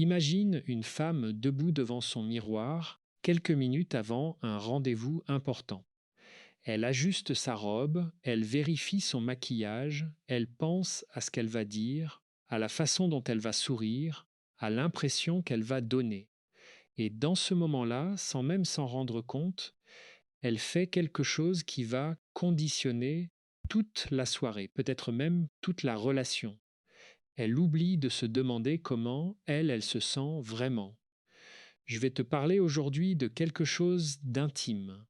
Imagine une femme debout devant son miroir quelques minutes avant un rendez-vous important. Elle ajuste sa robe, elle vérifie son maquillage, elle pense à ce qu'elle va dire, à la façon dont elle va sourire, à l'impression qu'elle va donner. Et dans ce moment-là, sans même s'en rendre compte, elle fait quelque chose qui va conditionner toute la soirée, peut-être même toute la relation. Elle oublie de se demander comment elle se sent vraiment. Je vais te parler aujourd'hui de quelque chose d'intime,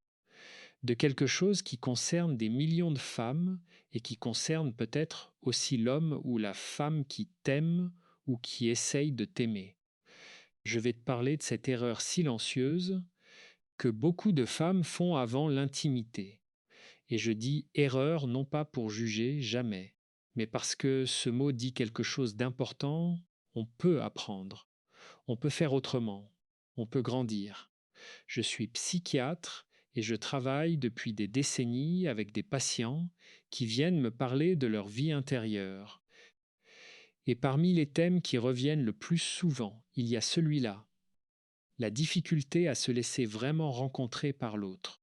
de quelque chose qui concerne des millions de femmes et qui concerne peut-être aussi l'homme ou la femme qui t'aime ou qui essaye de t'aimer. Je vais te parler de cette erreur silencieuse que beaucoup de femmes font avant l'intimité. Et je dis erreur non pas pour juger, jamais, mais parce que ce mot dit quelque chose d'important. On peut apprendre, on peut faire autrement, on peut grandir. Je suis psychiatre et je travaille depuis des décennies avec des patients qui viennent me parler de leur vie intérieure. Et parmi les thèmes qui reviennent le plus souvent, il y a celui-là, la difficulté à se laisser vraiment rencontrer par l'autre.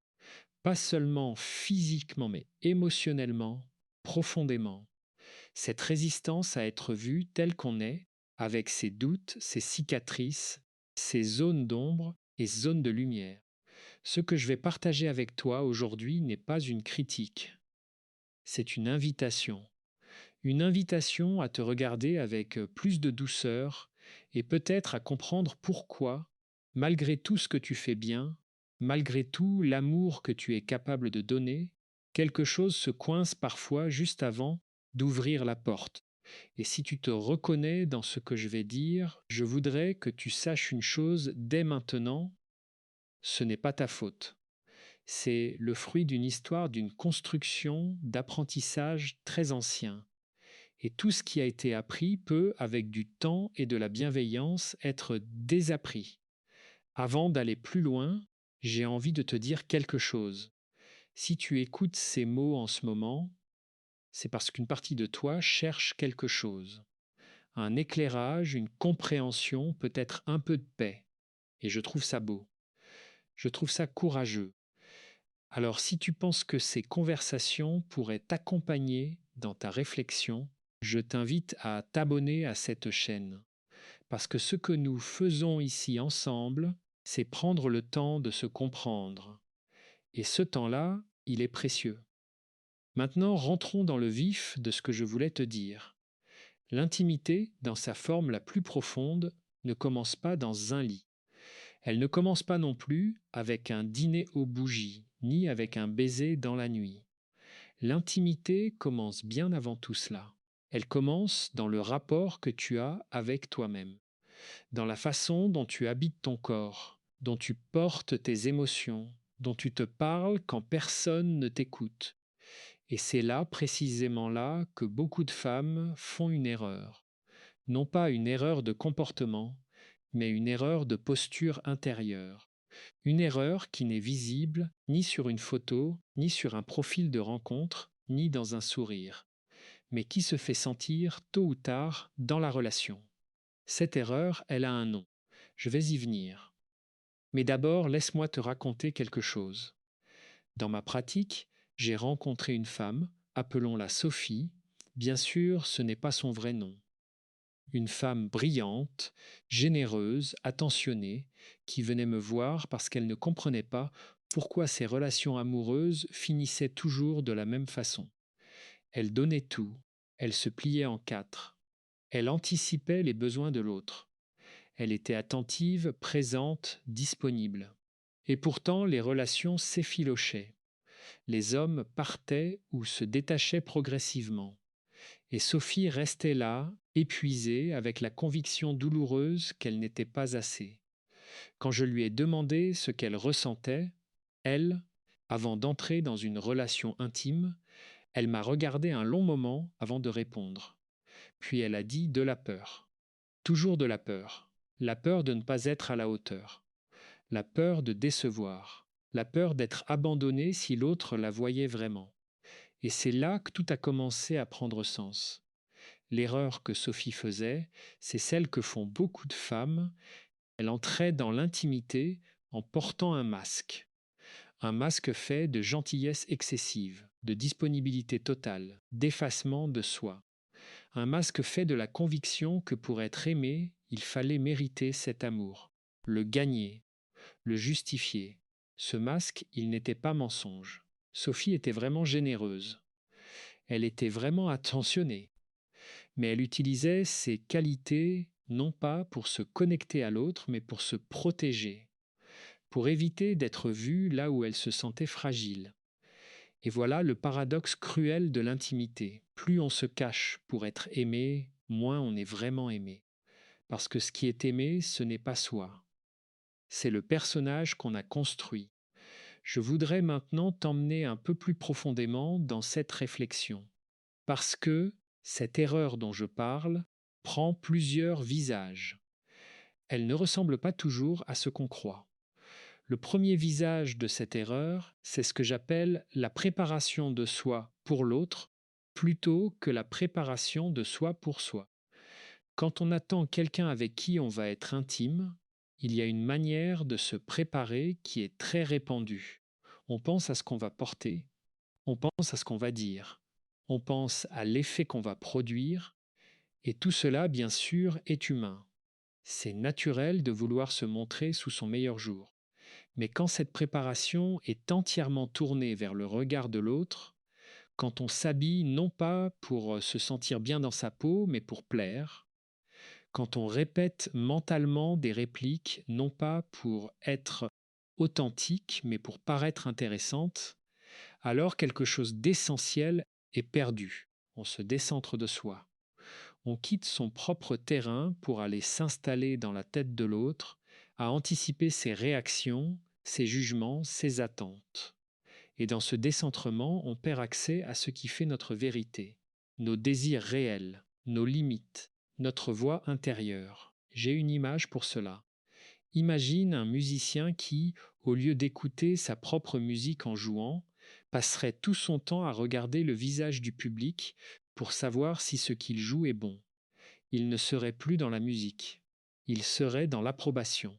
Pas seulement physiquement, mais émotionnellement, profondément. Cette résistance à être vu tel qu'on est, avec ses doutes, ses cicatrices, ses zones d'ombre et zones de lumière. Ce que je vais partager avec toi aujourd'hui n'est pas une critique, c'est une invitation. Une invitation à te regarder avec plus de douceur et peut-être à comprendre pourquoi, malgré tout ce que tu fais bien, malgré tout l'amour que tu es capable de donner, quelque chose se coince parfois juste avant d'ouvrir la porte. Et si tu te reconnais dans ce que je vais dire, je voudrais que tu saches une chose dès maintenant, ce n'est pas ta faute. C'est le fruit d'une histoire, d'une construction, d'apprentissage très ancien. Et tout ce qui a été appris peut, avec du temps et de la bienveillance, être désappris. Avant d'aller plus loin, j'ai envie de te dire quelque chose. Si tu écoutes ces mots en ce moment, c'est parce qu'une partie de toi cherche quelque chose. Un éclairage, une compréhension, peut-être un peu de paix. Et je trouve ça beau. Je trouve ça courageux. Alors si tu penses que ces conversations pourraient t'accompagner dans ta réflexion, je t'invite à t'abonner à cette chaîne. Parce que ce que nous faisons ici ensemble, c'est prendre le temps de se comprendre. Et ce temps-là, il est précieux. Maintenant, rentrons dans le vif de ce que je voulais te dire. L'intimité, dans sa forme la plus profonde, ne commence pas dans un lit. Elle ne commence pas non plus avec un dîner aux bougies, ni avec un baiser dans la nuit. L'intimité commence bien avant tout cela. Elle commence dans le rapport que tu as avec toi-même, dans la façon dont tu habites ton corps, dont tu portes tes émotions, dont tu te parles quand personne ne t'écoute. Et c'est là, précisément là, que beaucoup de femmes font une erreur. Non pas une erreur de comportement, mais une erreur de posture intérieure. Une erreur qui n'est visible ni sur une photo, ni sur un profil de rencontre, ni dans un sourire, mais qui se fait sentir tôt ou tard dans la relation. Cette erreur, elle a un nom. Je vais y venir. Mais d'abord, laisse-moi te raconter quelque chose. Dans ma pratique, j'ai rencontré une femme, appelons-la Sophie. Bien sûr, ce n'est pas son vrai nom. Une femme brillante, généreuse, attentionnée, qui venait me voir parce qu'elle ne comprenait pas pourquoi ses relations amoureuses finissaient toujours de la même façon. Elle donnait tout, elle se pliait en quatre, elle anticipait les besoins de l'autre. Elle était attentive, présente, disponible. Et pourtant, les relations s'effilochaient. Les hommes partaient ou se détachaient progressivement. Et Sophie restait là, épuisée, avec la conviction douloureuse qu'elle n'était pas assez. Quand je lui ai demandé ce qu'elle ressentait, elle, avant d'entrer dans une relation intime, elle m'a regardé un long moment avant de répondre. Puis elle a dit de la peur. Toujours de la peur de ne pas être à la hauteur, la peur de décevoir, la peur d'être abandonnée si l'autre la voyait vraiment. Et c'est là que tout a commencé à prendre sens. L'erreur que Sophie faisait, c'est celle que font beaucoup de femmes. Elle entrait dans l'intimité en portant un masque fait de gentillesse excessive, de disponibilité totale, d'effacement de soi, un masque fait de la conviction que pour être aimé, il fallait mériter cet amour, le gagner, le justifier. Ce masque, il n'était pas mensonge. Sophie était vraiment généreuse. Elle était vraiment attentionnée. Mais elle utilisait ses qualités non pas pour se connecter à l'autre, mais pour se protéger, pour éviter d'être vue là où elle se sentait fragile. Et voilà le paradoxe cruel de l'intimité. Plus on se cache pour être aimé, moins on est vraiment aimé. Parce que ce qui est aimé, ce n'est pas soi. C'est le personnage qu'on a construit. Je voudrais maintenant t'emmener un peu plus profondément dans cette réflexion. Parce que cette erreur dont je parle prend plusieurs visages. Elle ne ressemble pas toujours à ce qu'on croit. Le premier visage de cette erreur, c'est ce que j'appelle la préparation de soi pour l'autre plutôt que la préparation de soi pour soi. Quand on attend quelqu'un avec qui on va être intime, il y a une manière de se préparer qui est très répandue. On pense à ce qu'on va porter, on pense à ce qu'on va dire, on pense à l'effet qu'on va produire, et tout cela, bien sûr, est humain. C'est naturel de vouloir se montrer sous son meilleur jour. Mais quand cette préparation est entièrement tournée vers le regard de l'autre, quand on s'habille non pas pour se sentir bien dans sa peau, mais pour plaire, quand on répète mentalement des répliques non pas pour être authentique, mais pour paraître intéressante, alors quelque chose d'essentiel est perdu. On se décentre de soi. On quitte son propre terrain pour aller s'installer dans la tête de l'autre, à anticiper ses réactions, ses jugements, ses attentes. Et dans ce décentrement, on perd accès à ce qui fait notre vérité, nos désirs réels, nos limites, notre voix intérieure. J'ai une image pour cela. Imagine un musicien qui, au lieu d'écouter sa propre musique en jouant, passerait tout son temps à regarder le visage du public pour savoir si ce qu'il joue est bon. Il ne serait plus dans la musique, il serait dans l'approbation.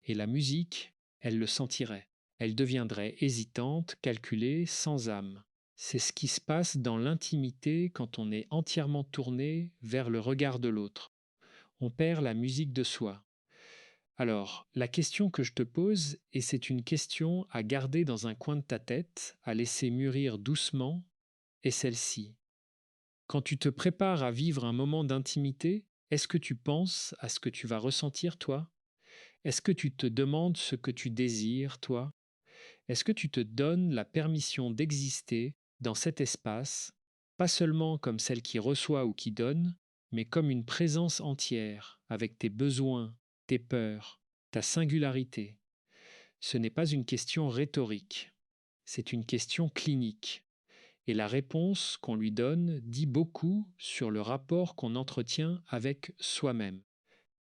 Et la musique, elle le sentirait. Elle deviendrait hésitante, calculée, sans âme. C'est ce qui se passe dans l'intimité quand on est entièrement tourné vers le regard de l'autre. On perd la musique de soi. Alors, la question que je te pose, et c'est une question à garder dans un coin de ta tête, à laisser mûrir doucement, est celle-ci. Quand tu te prépares à vivre un moment d'intimité, est-ce que tu penses à ce que tu vas ressentir, toi? Est-ce que tu te demandes ce que tu désires, toi? Est-ce que tu te donnes la permission d'exister dans cet espace, pas seulement comme celle qui reçoit ou qui donne, mais comme une présence entière, avec tes besoins, tes peurs, ta singularité? Ce n'est pas une question rhétorique, c'est une question clinique. Et la réponse qu'on lui donne dit beaucoup sur le rapport qu'on entretient avec soi-même.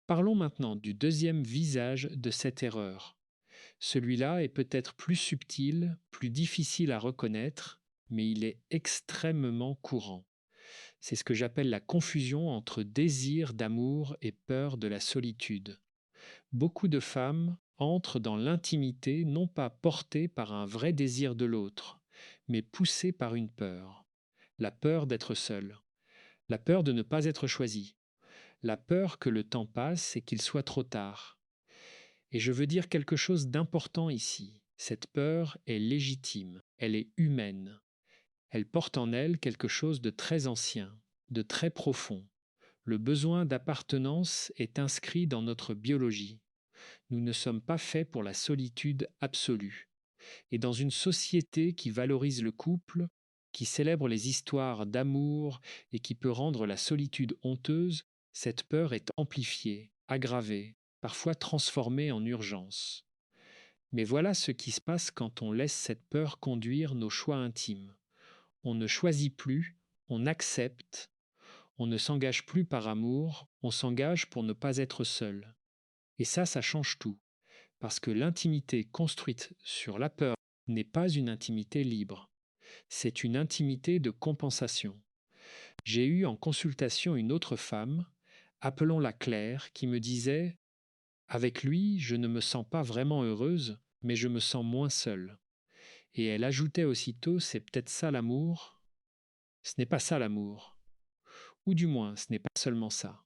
Parlons maintenant du deuxième visage de cette erreur. Celui-là est peut-être plus subtil, plus difficile à reconnaître, mais il est extrêmement courant. C'est ce que j'appelle la confusion entre désir d'amour et peur de la solitude. Beaucoup de femmes entrent dans l'intimité non pas portées par un vrai désir de l'autre, mais poussées par une peur. La peur d'être seule, la peur de ne pas être choisie, la peur que le temps passe et qu'il soit trop tard. Et je veux dire quelque chose d'important ici. Cette peur est légitime, elle est humaine. Elle porte en elle quelque chose de très ancien, de très profond. Le besoin d'appartenance est inscrit dans notre biologie. Nous ne sommes pas faits pour la solitude absolue. Et dans une société qui valorise le couple, qui célèbre les histoires d'amour et qui peut rendre la solitude honteuse, cette peur est amplifiée, aggravée, parfois transformée en urgence. Mais voilà ce qui se passe quand on laisse cette peur conduire nos choix intimes. On ne choisit plus, on accepte, on ne s'engage plus par amour, on s'engage pour ne pas être seul. Et ça change tout. Parce que l'intimité construite sur la peur n'est pas une intimité libre, c'est une intimité de compensation. J'ai eu en consultation une autre femme, appelons-la Claire, qui me disait: avec lui, je ne me sens pas vraiment heureuse, mais je me sens moins seule. Et elle ajoutait aussitôt: c'est peut-être ça l'amour. Ce n'est pas ça l'amour. Ou du moins, ce n'est pas seulement ça.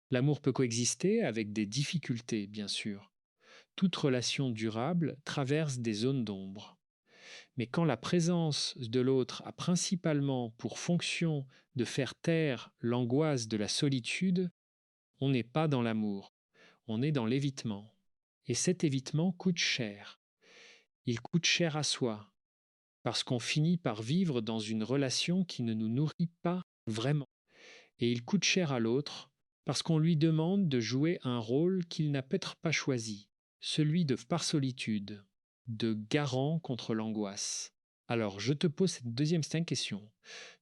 L'amour peut coexister avec des difficultés, bien sûr. Toute relation durable traverse des zones d'ombre. Mais quand la présence de l'autre a principalement pour fonction de faire taire l'angoisse de la solitude, on n'est pas dans l'amour, on est dans l'évitement. Et cet évitement coûte cher. Il coûte cher à soi, parce qu'on finit par vivre dans une relation qui ne nous nourrit pas vraiment. Et il coûte cher à l'autre, parce qu'on lui demande de jouer un rôle qu'il n'a peut-être pas choisi, celui de par solitude, de garant contre l'angoisse. Alors, je te pose cette deuxième question,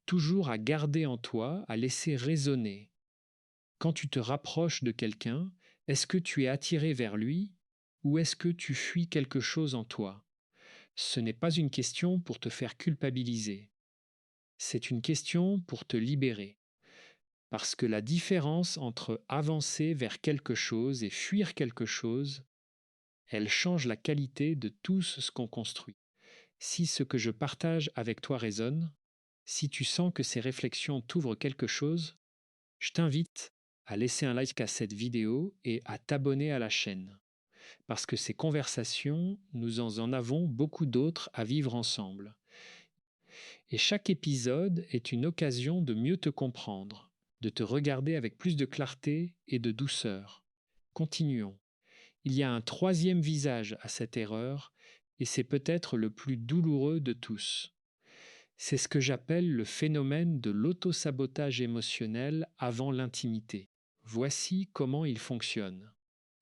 toujours à garder en toi, à laisser résonner. Quand tu te rapproches de quelqu'un, est-ce que tu es attiré vers lui ou est-ce que tu fuis quelque chose en toi? Ce n'est pas une question pour te faire culpabiliser, c'est une question pour te libérer. Parce que la différence entre avancer vers quelque chose et fuir quelque chose, elle change la qualité de tout ce qu'on construit. Si ce que je partage avec toi résonne, si tu sens que ces réflexions t'ouvrent quelque chose, je t'invite à laisser un like à cette vidéo et à t'abonner à la chaîne. Parce que ces conversations, nous en avons beaucoup d'autres à vivre ensemble. Et chaque épisode est une occasion de mieux te comprendre, de te regarder avec plus de clarté et de douceur. Continuons. Il y a un troisième visage à cette erreur, et c'est peut-être le plus douloureux de tous. C'est ce que j'appelle le phénomène de l'autosabotage émotionnel avant l'intimité. Voici comment il fonctionne.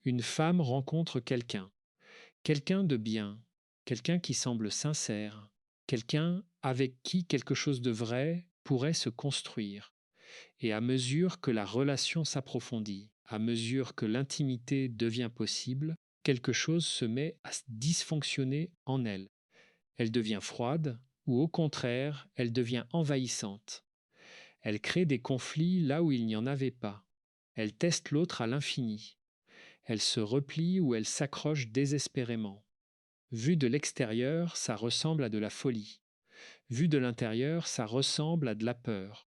Une femme rencontre quelqu'un de bien, quelqu'un qui semble sincère, quelqu'un avec qui quelque chose de vrai pourrait se construire. Et à mesure que la relation s'approfondit, à mesure que l'intimité devient possible, quelque chose se met à dysfonctionner en elle. Elle devient froide ou au contraire, elle devient envahissante. Elle crée des conflits là où il n'y en avait pas. Elle teste l'autre à l'infini. Elle se replie ou elle s'accroche désespérément. Vu de l'extérieur, ça ressemble à de la folie. Vu de l'intérieur, ça ressemble à de la peur.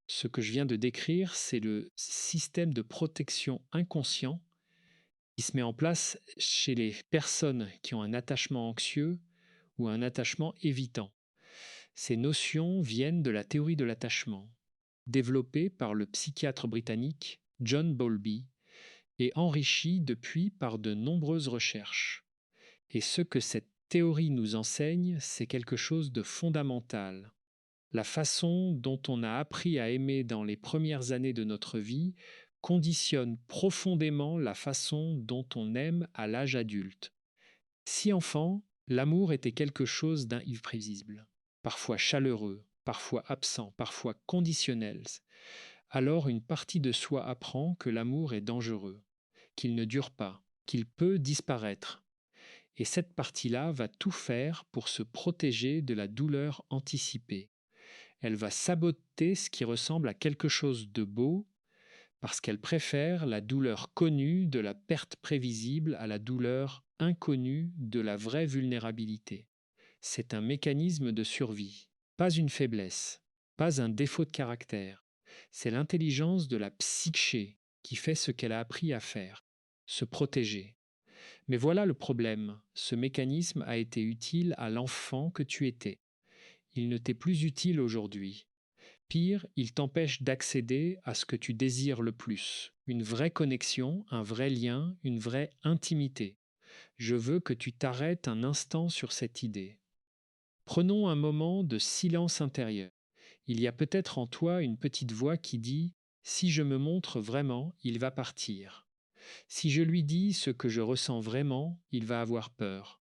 Ce que je viens de décrire, c'est le système de protection inconscient qui se met en place chez les personnes qui ont un attachement anxieux ou un attachement évitant. Ces notions viennent de la théorie de l'attachement, développée par le psychiatre britannique John Bowlby et enrichie depuis par de nombreuses recherches. Et ce que cette théorie nous enseigne, c'est quelque chose de fondamental. La façon dont on a appris à aimer dans les premières années de notre vie conditionne profondément la façon dont on aime à l'âge adulte. Si enfant, l'amour était quelque chose d'imprévisible, parfois chaleureux, parfois absent, parfois conditionnel, alors une partie de soi apprend que l'amour est dangereux, qu'il ne dure pas, qu'il peut disparaître. Et cette partie-là va tout faire pour se protéger de la douleur anticipée. Elle va saboter ce qui ressemble à quelque chose de beau parce qu'elle préfère la douleur connue de la perte prévisible à la douleur inconnue de la vraie vulnérabilité. C'est un mécanisme de survie, pas une faiblesse, pas un défaut de caractère. C'est l'intelligence de la psyché qui fait ce qu'elle a appris à faire, se protéger. Mais voilà le problème, ce mécanisme a été utile à l'enfant que tu étais. Il ne t'est plus utile aujourd'hui. Pire, il t'empêche d'accéder à ce que tu désires le plus, une vraie connexion, un vrai lien, une vraie intimité. Je veux que tu t'arrêtes un instant sur cette idée. Prenons un moment de silence intérieur. Il y a peut-être en toi une petite voix qui dit: si je me montre vraiment, il va partir. Si je lui dis ce que je ressens vraiment, il va avoir peur.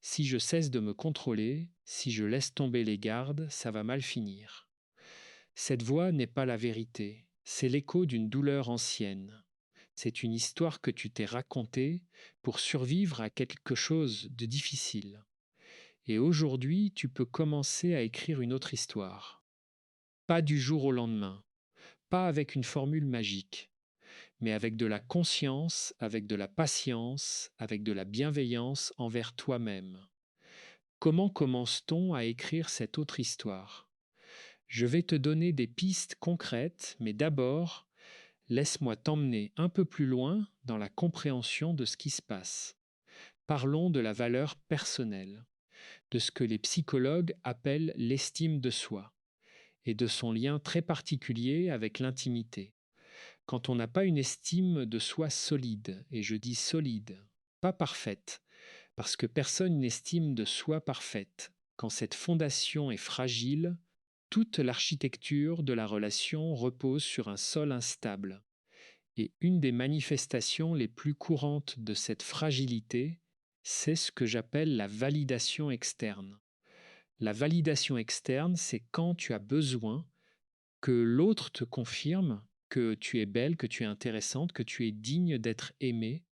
Si je cesse de me contrôler, si je laisse tomber les gardes, ça va mal finir. Cette voix n'est pas la vérité, c'est l'écho d'une douleur ancienne. C'est une histoire que tu t'es racontée pour survivre à quelque chose de difficile. Et aujourd'hui, tu peux commencer à écrire une autre histoire. Pas du jour au lendemain, pas avec une formule magique, mais avec de la conscience, avec de la patience, avec de la bienveillance envers toi-même. Comment commence-t-on à écrire cette autre histoire? Je vais te donner des pistes concrètes, mais d'abord, laisse-moi t'emmener un peu plus loin dans la compréhension de ce qui se passe. Parlons de la valeur personnelle, de ce que les psychologues appellent l'estime de soi et de son lien très particulier avec l'intimité. Quand on n'a pas une estime de soi solide, et je dis solide, pas parfaite, parce que personne n'estime de soi parfaite, quand cette fondation est fragile, toute l'architecture de la relation repose sur un sol instable. Et une des manifestations les plus courantes de cette fragilité, c'est ce que j'appelle la validation externe. La validation externe, c'est quand tu as besoin que l'autre te confirme que tu es belle, que tu es intéressante, que tu es digne d'être aimée,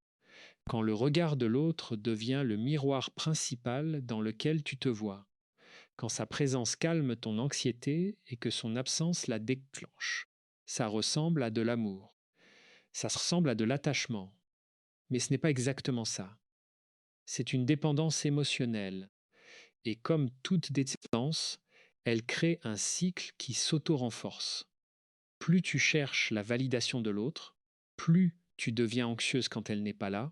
quand le regard de l'autre devient le miroir principal dans lequel tu te vois, quand sa présence calme ton anxiété et que son absence la déclenche. Ça ressemble à de l'amour, ça ressemble à de l'attachement, mais ce n'est pas exactement ça. C'est une dépendance émotionnelle, et comme toute dépendance, elle crée un cycle qui s'auto-renforce. Plus tu cherches la validation de l'autre, plus tu deviens anxieuse quand elle n'est pas là,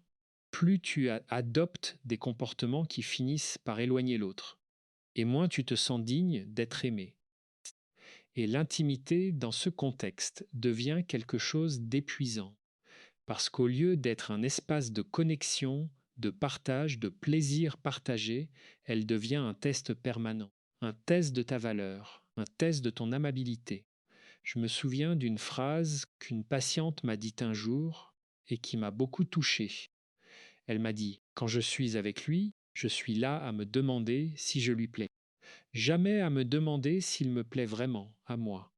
plus tu adoptes des comportements qui finissent par éloigner l'autre, et moins tu te sens digne d'être aimé. Et l'intimité, dans ce contexte, devient quelque chose d'épuisant, parce qu'au lieu d'être un espace de connexion, de partage, de plaisir partagé, elle devient un test permanent, un test de ta valeur, un test de ton amabilité. Je me souviens d'une phrase qu'une patiente m'a dite un jour et qui m'a beaucoup touché. Elle m'a dit: «Quand je suis avec lui, je suis là à me demander si je lui plais. Jamais à me demander s'il me plaît vraiment, à moi.»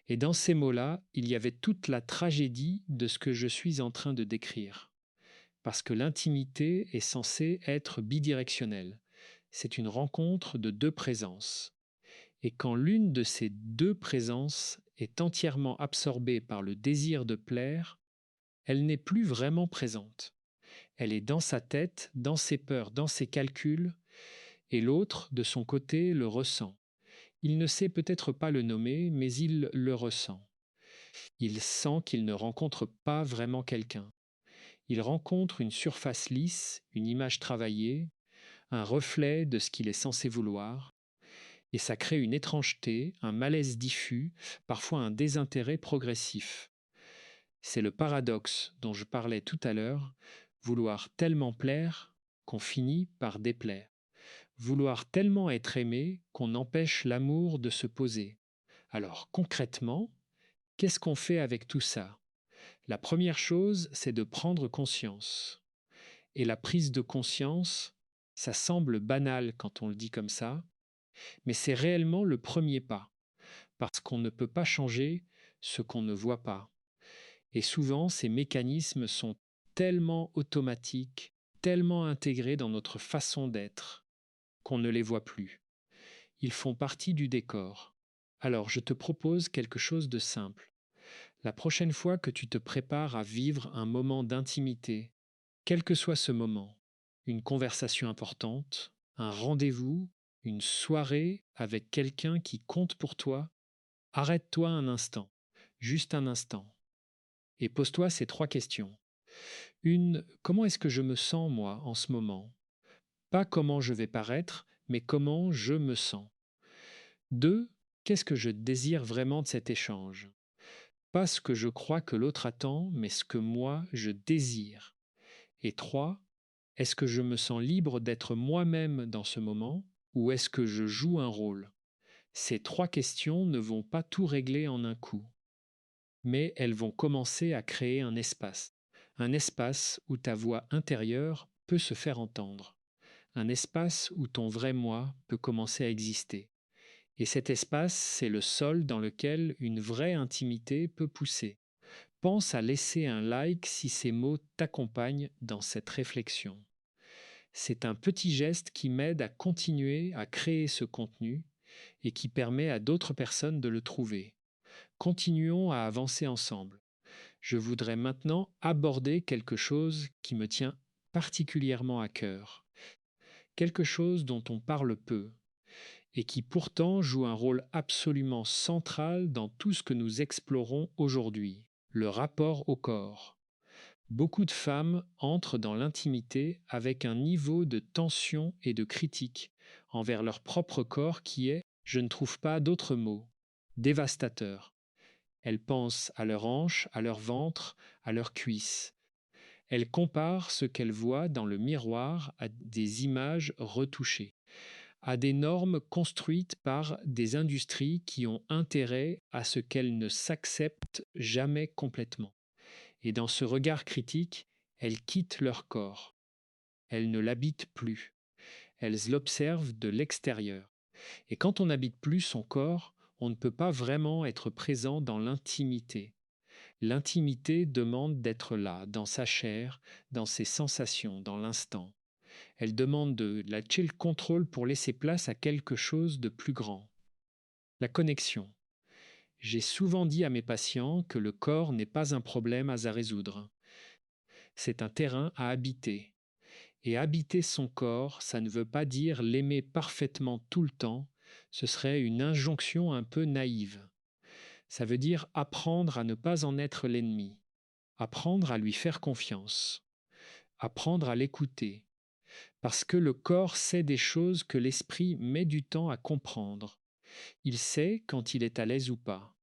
Et dans ces mots-là, il y avait toute la tragédie de ce que je suis en train de décrire. Parce que l'intimité est censée être bidirectionnelle. C'est une rencontre de deux présences. Et quand l'une de ces deux présences est entièrement absorbée par le désir de plaire, elle n'est plus vraiment présente. Elle est dans sa tête, dans ses peurs, dans ses calculs, et l'autre, de son côté, le ressent. Il ne sait peut-être pas le nommer, mais il le ressent. Il sent qu'il ne rencontre pas vraiment quelqu'un. Il rencontre une surface lisse, une image travaillée, un reflet de ce qu'il est censé vouloir, et ça crée une étrangeté, un malaise diffus, parfois un désintérêt progressif. C'est le paradoxe dont je parlais tout à l'heure, vouloir tellement plaire qu'on finit par déplaire, vouloir tellement être aimé qu'on empêche l'amour de se poser. Alors concrètement, qu'est-ce qu'on fait avec tout ça? La première chose, c'est de prendre conscience. Et la prise de conscience, ça semble banal quand on le dit comme ça, mais c'est réellement le premier pas, parce qu'on ne peut pas changer ce qu'on ne voit pas. Et souvent, ces mécanismes sont tellement automatiques, tellement intégrés dans notre façon d'être, qu'on ne les voit plus. Ils font partie du décor. Alors, je te propose quelque chose de simple. La prochaine fois que tu te prépares à vivre un moment d'intimité, quel que soit ce moment, une conversation importante, un rendez-vous, une soirée avec quelqu'un qui compte pour toi, arrête-toi un instant, juste un instant, et pose-toi ces trois questions. Une, comment est-ce que je me sens moi en ce moment? Pas comment je vais paraître, mais comment je me sens. Deux, qu'est-ce que je désire vraiment de cet échange? Pas ce que je crois que l'autre attend, mais ce que moi je désire. Et trois, est-ce que je me sens libre d'être moi-même dans ce moment ou est-ce que je joue un rôle? Ces trois questions ne vont pas tout régler en un coup, mais elles vont commencer à créer un espace où ta voix intérieure peut se faire entendre, un espace où ton vrai moi peut commencer à exister. Et cet espace, c'est le sol dans lequel une vraie intimité peut pousser. Pense à laisser un like si ces mots t'accompagnent dans cette réflexion. C'est un petit geste qui m'aide à continuer à créer ce contenu et qui permet à d'autres personnes de le trouver. Continuons à avancer ensemble. Je voudrais maintenant aborder quelque chose qui me tient particulièrement à cœur, quelque chose dont on parle peu et qui pourtant joue un rôle absolument central dans tout ce que nous explorons aujourd'hui, le rapport au corps. Beaucoup de femmes entrent dans l'intimité avec un niveau de tension et de critique envers leur propre corps qui est, je ne trouve pas d'autre mot, dévastateur. Elles pensent à leurs hanches, à leur ventre, à leurs cuisses. Elles comparent ce qu'elles voient dans le miroir à des images retouchées, à des normes construites par des industries qui ont intérêt à ce qu'elles ne s'acceptent jamais complètement. Et dans ce regard critique, elles quittent leur corps. Elles ne l'habitent plus. Elles l'observent de l'extérieur. Et quand on n'habite plus son corps, on ne peut pas vraiment être présent dans l'intimité. L'intimité demande d'être là, dans sa chair, dans ses sensations, dans l'instant. Elle demande de lâcher le contrôle pour laisser place à quelque chose de plus grand. La connexion. J'ai souvent dit à mes patients que le corps n'est pas un problème à résoudre. C'est un terrain à habiter. Et habiter son corps, ça ne veut pas dire l'aimer parfaitement tout le temps, ce serait une injonction un peu naïve. Ça veut dire apprendre à ne pas en être l'ennemi, apprendre à lui faire confiance, apprendre à l'écouter, parce que le corps sait des choses que l'esprit met du temps à comprendre. Il sait quand il est à l'aise ou pas.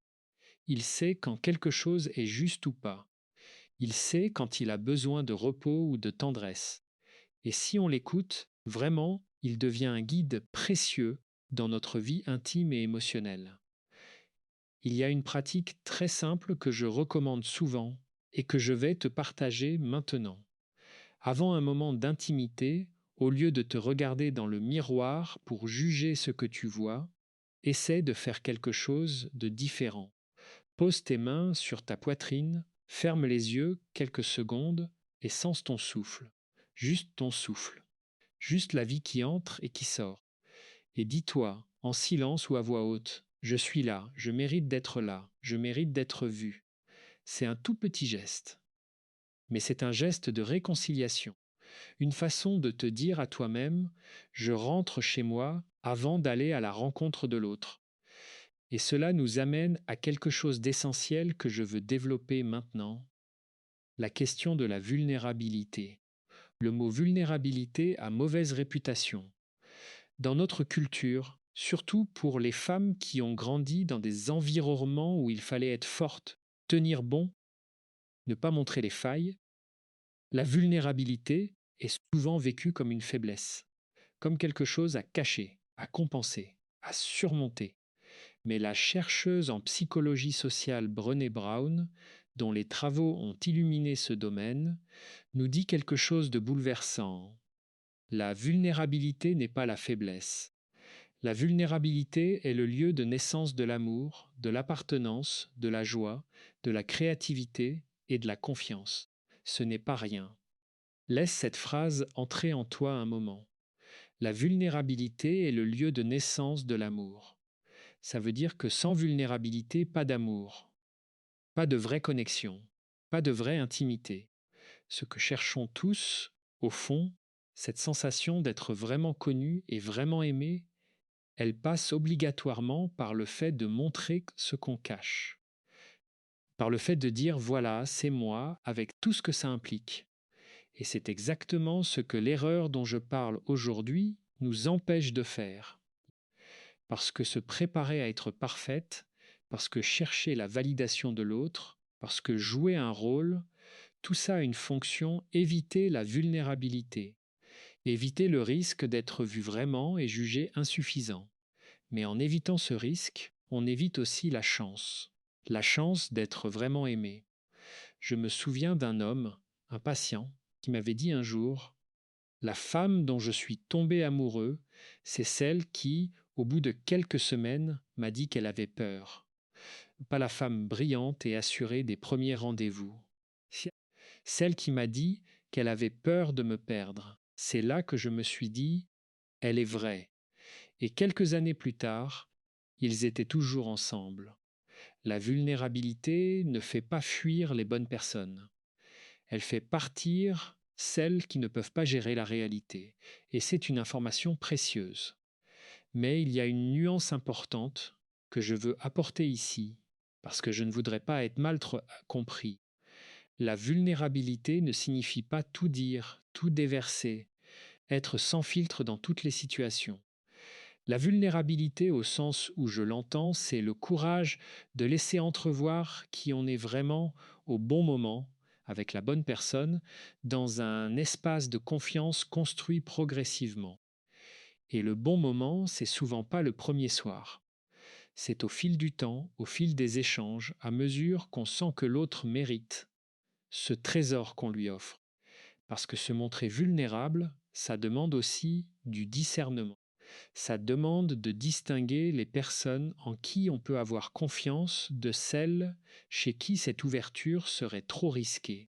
Il sait quand quelque chose est juste ou pas. Il sait quand il a besoin de repos ou de tendresse. Et si on l'écoute, vraiment, il devient un guide précieux dans notre vie intime et émotionnelle. Il y a une pratique très simple que je recommande souvent et que je vais te partager maintenant. Avant un moment d'intimité, au lieu de te regarder dans le miroir pour juger ce que tu vois, essaie de faire quelque chose de différent. Pose tes mains sur ta poitrine, ferme les yeux quelques secondes et sens ton souffle. Juste ton souffle. Juste la vie qui entre et qui sort. Et dis-toi, en silence ou à voix haute, je suis là, je mérite d'être là, je mérite d'être vu. C'est un tout petit geste. Mais c'est un geste de réconciliation. Une façon de te dire à toi-même, je rentre chez moi avant d'aller à la rencontre de l'autre. Et cela nous amène à quelque chose d'essentiel que je veux développer maintenant, la question de la vulnérabilité. Le mot vulnérabilité a mauvaise réputation. Dans notre culture, surtout pour les femmes qui ont grandi dans des environnements où il fallait être forte, tenir bon, ne pas montrer les failles, la vulnérabilité est souvent vécue comme une faiblesse, comme quelque chose à cacher, à compenser, à surmonter. Mais la chercheuse en psychologie sociale Brené Brown, dont les travaux ont illuminé ce domaine, nous dit quelque chose de bouleversant. La vulnérabilité n'est pas la faiblesse. La vulnérabilité est le lieu de naissance de l'amour, de l'appartenance, de la joie, de la créativité et de la confiance. Ce n'est pas rien. Laisse cette phrase entrer en toi un moment. La vulnérabilité est le lieu de naissance de l'amour. Ça veut dire que sans vulnérabilité, pas d'amour, pas de vraie connexion, pas de vraie intimité. Ce que cherchons tous, au fond, cette sensation d'être vraiment connu et vraiment aimé, elle passe obligatoirement par le fait de montrer ce qu'on cache, par le fait de dire voilà, c'est moi, avec tout ce que ça implique. Et c'est exactement ce que l'erreur dont je parle aujourd'hui nous empêche de faire. Parce que se préparer à être parfaite, parce que chercher la validation de l'autre, parce que jouer un rôle, tout ça a une fonction éviter la vulnérabilité, éviter le risque d'être vu vraiment et jugé insuffisant. Mais en évitant ce risque, on évite aussi la chance d'être vraiment aimé. Je me souviens d'un homme, un patient, qui m'avait dit un jour: la femme dont je suis tombé amoureux, c'est celle qui, au bout de quelques semaines, m'a dit qu'elle avait peur. Pas la femme brillante et assurée des premiers rendez-vous. Celle qui m'a dit qu'elle avait peur de me perdre. C'est là que je me suis dit, elle est vraie. Et quelques années plus tard, ils étaient toujours ensemble. La vulnérabilité ne fait pas fuir les bonnes personnes. Elle fait partir celles qui ne peuvent pas gérer la réalité. Et c'est une information précieuse. Mais il y a une nuance importante que je veux apporter ici, parce que je ne voudrais pas être mal compris. La vulnérabilité ne signifie pas tout dire, tout déverser, être sans filtre dans toutes les situations. La vulnérabilité, au sens où je l'entends, c'est le courage de laisser entrevoir qui on est vraiment au bon moment, avec la bonne personne, dans un espace de confiance construit progressivement. Et le bon moment, c'est souvent pas le premier soir. C'est au fil du temps, au fil des échanges, à mesure qu'on sent que l'autre mérite ce trésor qu'on lui offre. Parce que se montrer vulnérable, ça demande aussi du discernement. Ça demande de distinguer les personnes en qui on peut avoir confiance de celles chez qui cette ouverture serait trop risquée.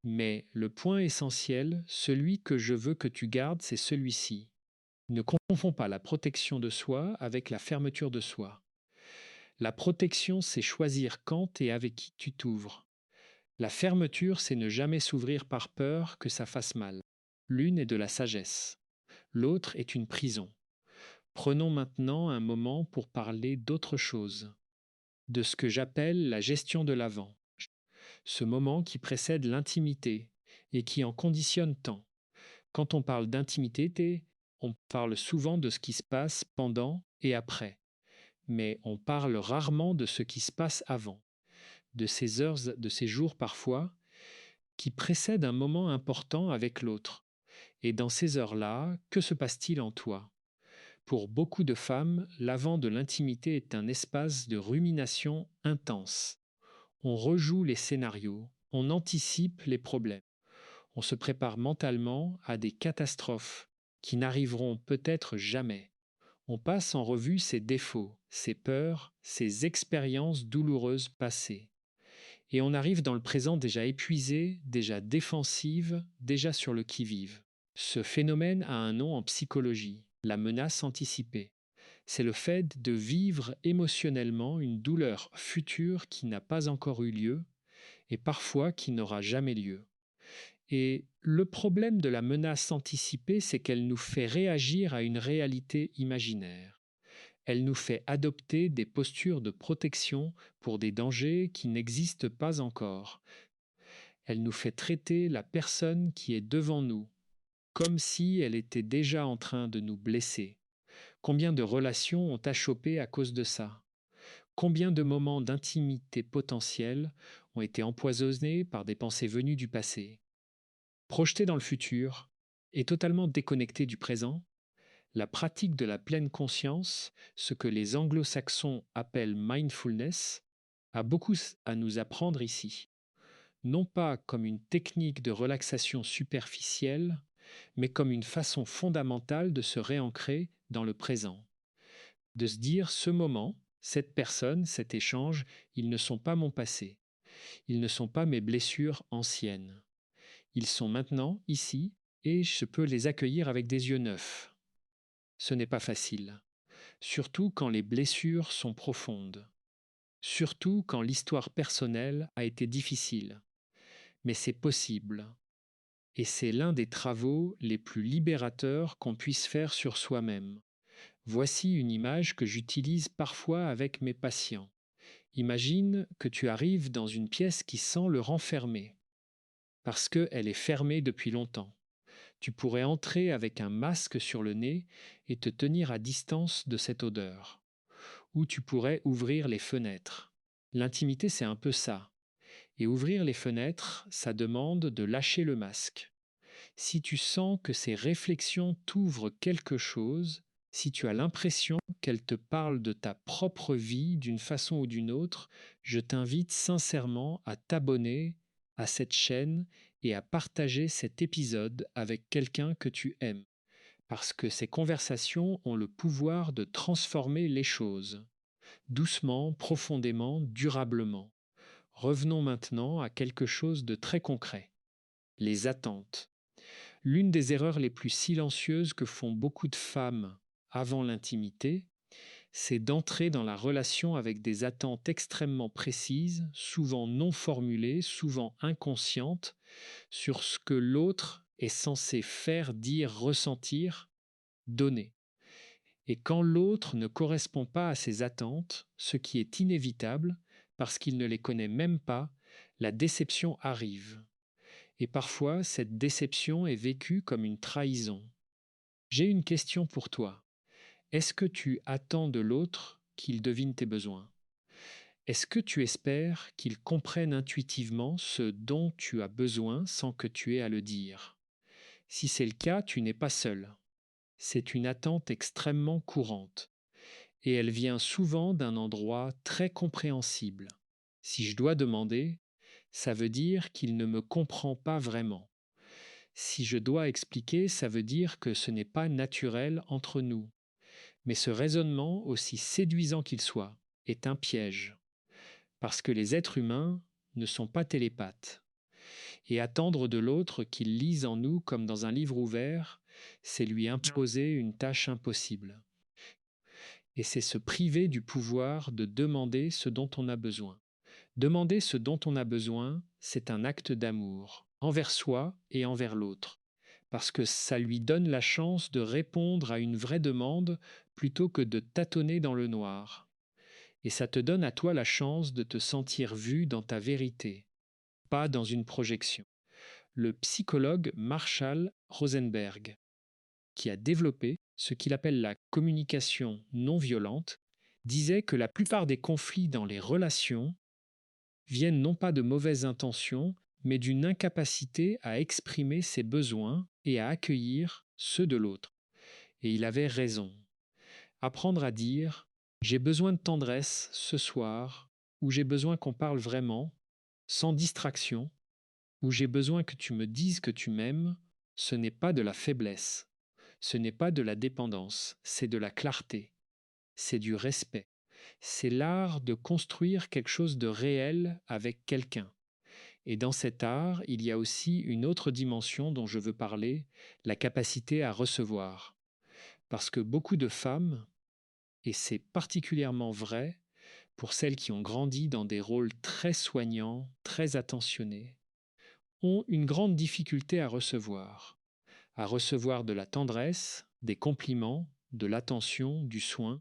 Mais le point essentiel, celui que je veux que tu gardes, c'est celui-ci. Ne confonds pas la protection de soi avec la fermeture de soi. La protection, c'est choisir quand et avec qui tu t'ouvres. La fermeture, c'est ne jamais s'ouvrir par peur que ça fasse mal. L'une est de la sagesse, l'autre est une prison. Prenons maintenant un moment pour parler d'autre chose, de ce que j'appelle la gestion de l'avant, ce moment qui précède l'intimité et qui en conditionne tant. Quand on parle d'intimité, on parle souvent de ce qui se passe pendant et après, mais on parle rarement de ce qui se passe avant, de ces heures, de ces jours parfois, qui précèdent un moment important avec l'autre. Et dans ces heures-là, que se passe-t-il en toi? Pour beaucoup de femmes, l'avant de l'intimité est un espace de rumination intense. On rejoue les scénarios, on anticipe les problèmes, on se prépare mentalement à des catastrophes qui n'arriveront peut-être jamais. On passe en revue ses défauts, ses peurs, ses expériences douloureuses passées. Et on arrive dans le présent déjà épuisé, déjà défensive, déjà sur le qui-vive. Ce phénomène a un nom en psychologie, la menace anticipée. C'est le fait de vivre émotionnellement une douleur future qui n'a pas encore eu lieu et parfois qui n'aura jamais lieu. Et le problème de la menace anticipée, c'est qu'elle nous fait réagir à une réalité imaginaire. Elle nous fait adopter des postures de protection pour des dangers qui n'existent pas encore. Elle nous fait traiter la personne qui est devant nous comme si elle était déjà en train de nous blesser. Combien de relations ont achoppé à cause de ça? Combien de moments d'intimité potentielle ont été empoisonnés par des pensées venues du passé? Projeté dans le futur et totalement déconnecté du présent, la pratique de la pleine conscience, ce que les anglo-saxons appellent mindfulness, a beaucoup à nous apprendre ici. Non pas comme une technique de relaxation superficielle, mais comme une façon fondamentale de se réancrer dans le présent. De se dire ce moment, cette personne, cet échange, ils ne sont pas mon passé. Ils ne sont pas mes blessures anciennes. Ils sont maintenant ici et je peux les accueillir avec des yeux neufs. Ce n'est pas facile, surtout quand les blessures sont profondes, surtout quand l'histoire personnelle a été difficile. Mais c'est possible. Et c'est l'un des travaux les plus libérateurs qu'on puisse faire sur soi-même. Voici une image que j'utilise parfois avec mes patients. Imagine que tu arrives dans une pièce qui sent le renfermer, parce qu'elle est fermée depuis longtemps. Tu pourrais entrer avec un masque sur le nez et te tenir à distance de cette odeur. Ou tu pourrais ouvrir les fenêtres. L'intimité, c'est un peu ça. Et ouvrir les fenêtres, ça demande de lâcher le masque. Si tu sens que ces réflexions t'ouvrent quelque chose, si tu as l'impression qu'elles te parlent de ta propre vie d'une façon ou d'une autre, je t'invite sincèrement à t'abonner à cette chaîne et à partager cet épisode avec quelqu'un que tu aimes. Parce que ces conversations ont le pouvoir de transformer les choses, doucement, profondément, durablement. Revenons maintenant à quelque chose de très concret, les attentes. L'une des erreurs les plus silencieuses que font beaucoup de femmes avant l'intimité, c'est d'entrer dans la relation avec des attentes extrêmement précises, souvent non formulées, souvent inconscientes, sur ce que l'autre est censé faire, dire, ressentir, donner. Et quand l'autre ne correspond pas à ces attentes, ce qui est inévitable, parce qu'il ne les connaît même pas, la déception arrive. Et parfois, cette déception est vécue comme une trahison. J'ai une question pour toi. Est-ce que tu attends de l'autre qu'il devine tes besoins? Est-ce que tu espères qu'il comprenne intuitivement ce dont tu as besoin sans que tu aies à le dire? Si c'est le cas, tu n'es pas seul. C'est une attente extrêmement courante et elle vient souvent d'un endroit très compréhensible. Si je dois demander, ça veut dire qu'il ne me comprend pas vraiment. Si je dois expliquer, ça veut dire que ce n'est pas naturel entre nous. Mais ce raisonnement, aussi séduisant qu'il soit, est un piège, parce que les êtres humains ne sont pas télépathes. Et attendre de l'autre qu'il lise en nous comme dans un livre ouvert, c'est lui imposer une tâche impossible. Et c'est se priver du pouvoir de demander ce dont on a besoin. Demander ce dont on a besoin, c'est un acte d'amour, envers soi et envers l'autre, parce que ça lui donne la chance de répondre à une vraie demande plutôt que de tâtonner dans le noir. Et ça te donne à toi la chance de te sentir vu dans ta vérité, pas dans une projection. Le psychologue Marshall Rosenberg, qui a développé ce qu'il appelle la communication non violente, disait que la plupart des conflits dans les relations viennent non pas de mauvaises intentions, mais d'une incapacité à exprimer ses besoins et à accueillir ceux de l'autre. Et il avait raison. Apprendre à dire « j'ai besoin de tendresse ce soir » ou « j'ai besoin qu'on parle vraiment » sans distraction, ou « j'ai besoin que tu me dises que tu m'aimes », ce n'est pas de la faiblesse, ce n'est pas de la dépendance, c'est de la clarté, c'est du respect. C'est l'art de construire quelque chose de réel avec quelqu'un. Et dans cet art, il y a aussi une autre dimension dont je veux parler, la capacité à recevoir. Parce que beaucoup de femmes, et c'est particulièrement vrai pour celles qui ont grandi dans des rôles très soignants, très attentionnés, ont une grande difficulté à recevoir de la tendresse, des compliments, de l'attention, du soin.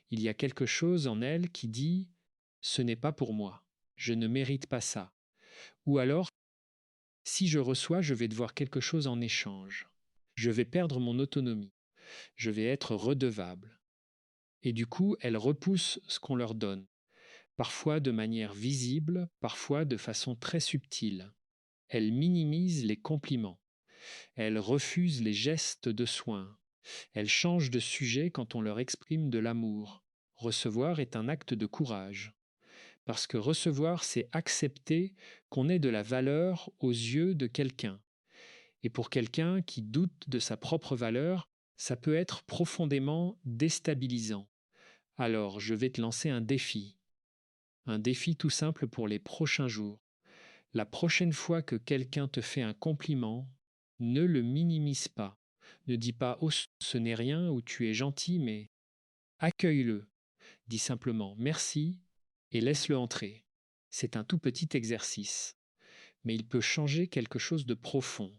Il y a quelque chose en elles qui dit « ce n'est pas pour moi, je ne mérite pas ça ». Ou alors, si je reçois, je vais devoir quelque chose en échange. Je vais perdre mon autonomie. Je vais être redevable. Et du coup, elles repoussent ce qu'on leur donne, parfois de manière visible, parfois de façon très subtile. Elles minimisent les compliments. Elles refusent les gestes de soin. Elles changent de sujet quand on leur exprime de l'amour. Recevoir est un acte de courage. Parce que recevoir, c'est accepter qu'on ait de la valeur aux yeux de quelqu'un. Et pour quelqu'un qui doute de sa propre valeur, ça peut être profondément déstabilisant. Alors, je vais te lancer un défi. Un défi tout simple pour les prochains jours. La prochaine fois que quelqu'un te fait un compliment, ne le minimise pas. Ne dis pas « Oh, ce n'est rien » ou « Tu es gentil », mais accueille-le. Dis simplement « Merci » et laisse-le entrer. C'est un tout petit exercice, mais il peut changer quelque chose de profond.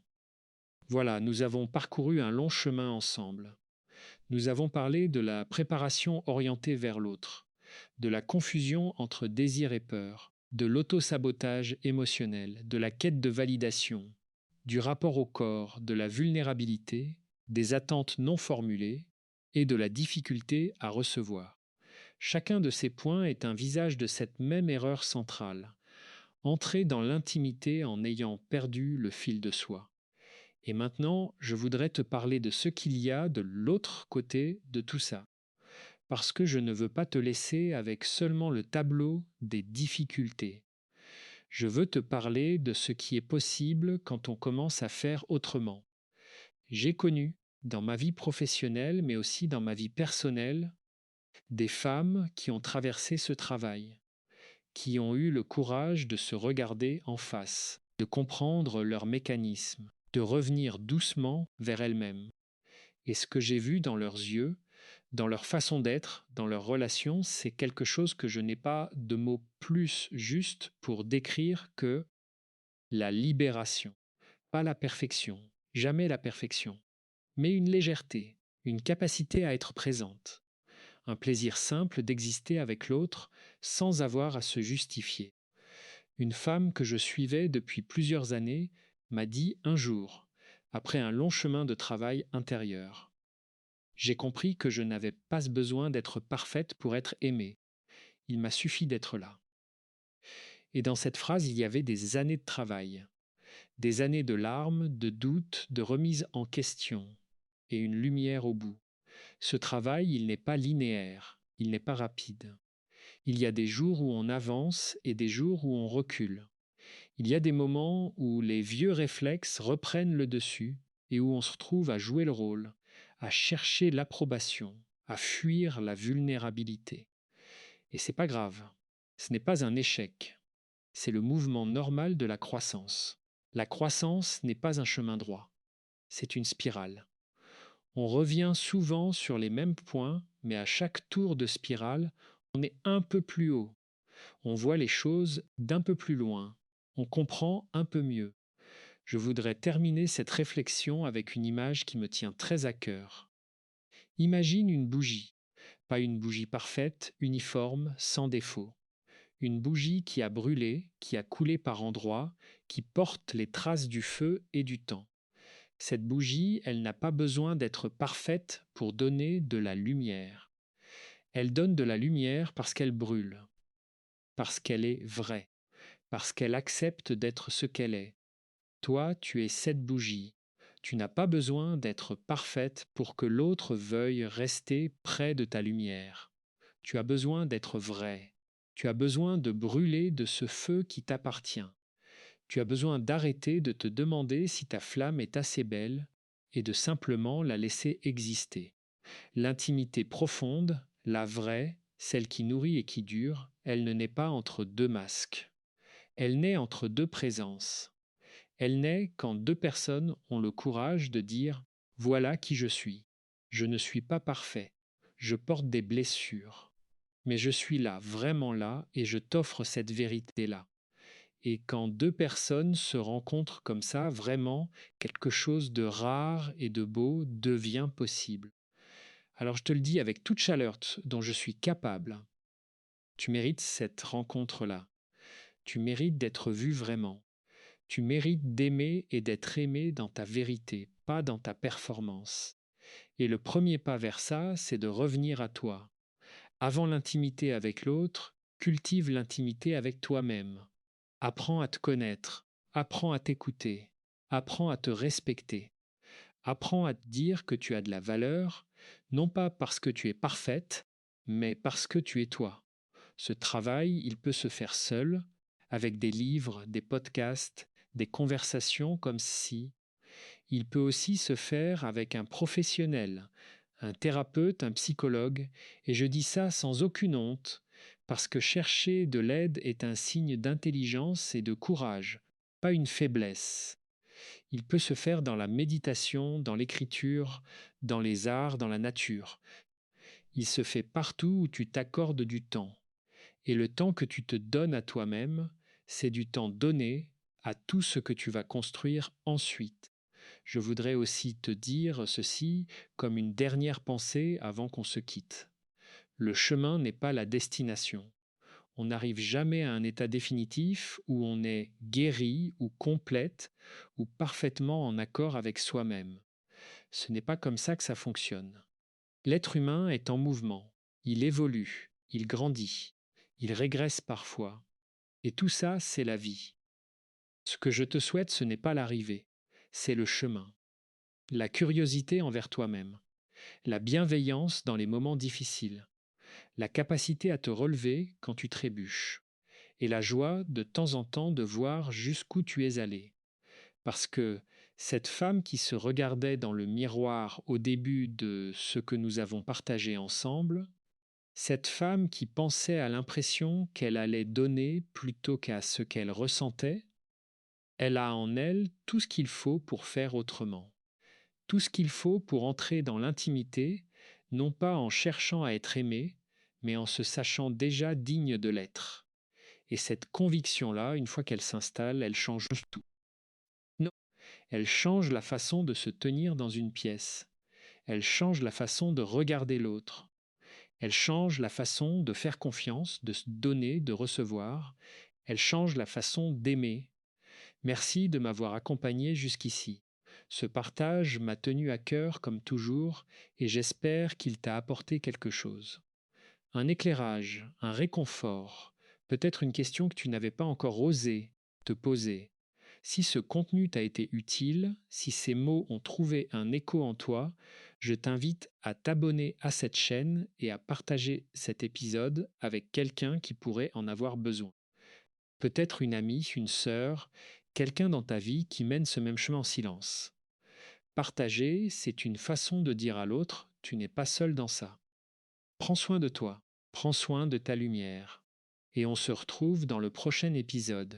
Voilà, nous avons parcouru un long chemin ensemble. Nous avons parlé de la préparation orientée vers l'autre, de la confusion entre désir et peur, de l'auto-sabotage émotionnel, de la quête de validation, du rapport au corps, de la vulnérabilité, des attentes non formulées et de la difficulté à recevoir. Chacun de ces points est un visage de cette même erreur centrale, entrer dans l'intimité en ayant perdu le fil de soi. Et maintenant, je voudrais te parler de ce qu'il y a de l'autre côté de tout ça, parce que je ne veux pas te laisser avec seulement le tableau des difficultés. Je veux te parler de ce qui est possible quand on commence à faire autrement. J'ai connu, dans ma vie professionnelle, mais aussi dans ma vie personnelle, des femmes qui ont traversé ce travail, qui ont eu le courage de se regarder en face, de comprendre leurs mécanismes, de revenir doucement vers elles-mêmes. Et ce que j'ai vu dans leurs yeux dans leur façon d'être, dans leurs relations, c'est quelque chose que je n'ai pas de mot plus juste pour décrire que la libération. Pas la perfection, jamais la perfection, mais une légèreté, une capacité à être présente, un plaisir simple d'exister avec l'autre sans avoir à se justifier. Une femme que je suivais depuis plusieurs années m'a dit un jour, après un long chemin de travail intérieur: j'ai compris que je n'avais pas besoin d'être parfaite pour être aimée. Il m'a suffi d'être là. Et dans cette phrase, il y avait des années de travail, des années de larmes, de doutes, de remise en question, et une lumière au bout. Ce travail, il n'est pas linéaire, il n'est pas rapide. Il y a des jours où on avance et des jours où on recule. Il y a des moments où les vieux réflexes reprennent le dessus et où on se retrouve à jouer le rôle, à chercher l'approbation, à fuir la vulnérabilité. Et c'est pas grave. Ce n'est pas un échec. C'est le mouvement normal de la croissance. La croissance n'est pas un chemin droit. C'est une spirale. On revient souvent sur les mêmes points, mais à chaque tour de spirale, on est un peu plus haut. On voit les choses d'un peu plus loin. On comprend un peu mieux. Je voudrais terminer cette réflexion avec une image qui me tient très à cœur. Imagine une bougie, pas une bougie parfaite, uniforme, sans défaut. Une bougie qui a brûlé, qui a coulé par endroits, qui porte les traces du feu et du temps. Cette bougie, elle n'a pas besoin d'être parfaite pour donner de la lumière. Elle donne de la lumière parce qu'elle brûle, parce qu'elle est vraie, parce qu'elle accepte d'être ce qu'elle est. Toi, tu es cette bougie. Tu n'as pas besoin d'être parfaite pour que l'autre veuille rester près de ta lumière. Tu as besoin d'être vrai. Tu as besoin de brûler de ce feu qui t'appartient. Tu as besoin d'arrêter de te demander si ta flamme est assez belle et de simplement la laisser exister. L'intimité profonde, la vraie, celle qui nourrit et qui dure, elle ne naît pas entre deux masques. Elle naît entre deux présences. Elle naît quand deux personnes ont le courage de dire: voilà qui je suis. Je ne suis pas parfait. Je porte des blessures. Mais je suis là, vraiment là, et je t'offre cette vérité-là. Et quand deux personnes se rencontrent comme ça, vraiment, quelque chose de rare et de beau devient possible. Alors je te le dis avec toute chaleur dont je suis capable, tu mérites cette rencontre-là. Tu mérites d'être vu vraiment. Tu mérites d'aimer et d'être aimé dans ta vérité, pas dans ta performance. Et le premier pas vers ça, c'est de revenir à toi. Avant l'intimité avec l'autre, cultive l'intimité avec toi-même. Apprends à te connaître, apprends à t'écouter, apprends à te respecter. Apprends à te dire que tu as de la valeur, non pas parce que tu es parfaite, mais parce que tu es toi. Ce travail, il peut se faire seul, avec des livres, des podcasts, des conversations comme ci. Il peut aussi se faire avec un professionnel, un thérapeute, un psychologue, et je dis ça sans aucune honte, parce que chercher de l'aide est un signe d'intelligence et de courage, pas une faiblesse. Il peut se faire dans la méditation, dans l'écriture, dans les arts, dans la nature. Il se fait partout où tu t'accordes du temps. Et le temps que tu te donnes à toi-même, c'est du temps donné à tout ce que tu vas construire ensuite. Je voudrais aussi te dire ceci comme une dernière pensée avant qu'on se quitte. Le chemin n'est pas la destination. On n'arrive jamais à un état définitif où on est guéri ou complète ou parfaitement en accord avec soi-même. Ce n'est pas comme ça que ça fonctionne. L'être humain est en mouvement, il évolue, il grandit, il régresse parfois. Et tout ça, c'est la vie. Ce que je te souhaite, ce n'est pas l'arrivée, c'est le chemin. La curiosité envers toi-même, la bienveillance dans les moments difficiles, la capacité à te relever quand tu trébuches, et la joie de temps en temps de voir jusqu'où tu es allé. Parce que cette femme qui se regardait dans le miroir au début de ce que nous avons partagé ensemble, cette femme qui pensait à l'impression qu'elle allait donner plutôt qu'à ce qu'elle ressentait, elle a en elle tout ce qu'il faut pour faire autrement, tout ce qu'il faut pour entrer dans l'intimité, non pas en cherchant à être aimé, mais en se sachant déjà digne de l'être. Et cette conviction-là, une fois qu'elle s'installe, elle change tout. Non, elle change la façon de se tenir dans une pièce. Elle change la façon de regarder l'autre. Elle change la façon de faire confiance, de se donner, de recevoir. Elle change la façon d'aimer. Merci de m'avoir accompagné jusqu'ici. Ce partage m'a tenu à cœur comme toujours et j'espère qu'il t'a apporté quelque chose. Un éclairage, un réconfort, peut-être une question que tu n'avais pas encore osé te poser. Si ce contenu t'a été utile, si ces mots ont trouvé un écho en toi, je t'invite à t'abonner à cette chaîne et à partager cet épisode avec quelqu'un qui pourrait en avoir besoin. Peut-être une amie, une sœur, quelqu'un dans ta vie qui mène ce même chemin en silence. Partager, c'est une façon de dire à l'autre, tu n'es pas seul dans ça. Prends soin de toi, prends soin de ta lumière. Et on se retrouve dans le prochain épisode.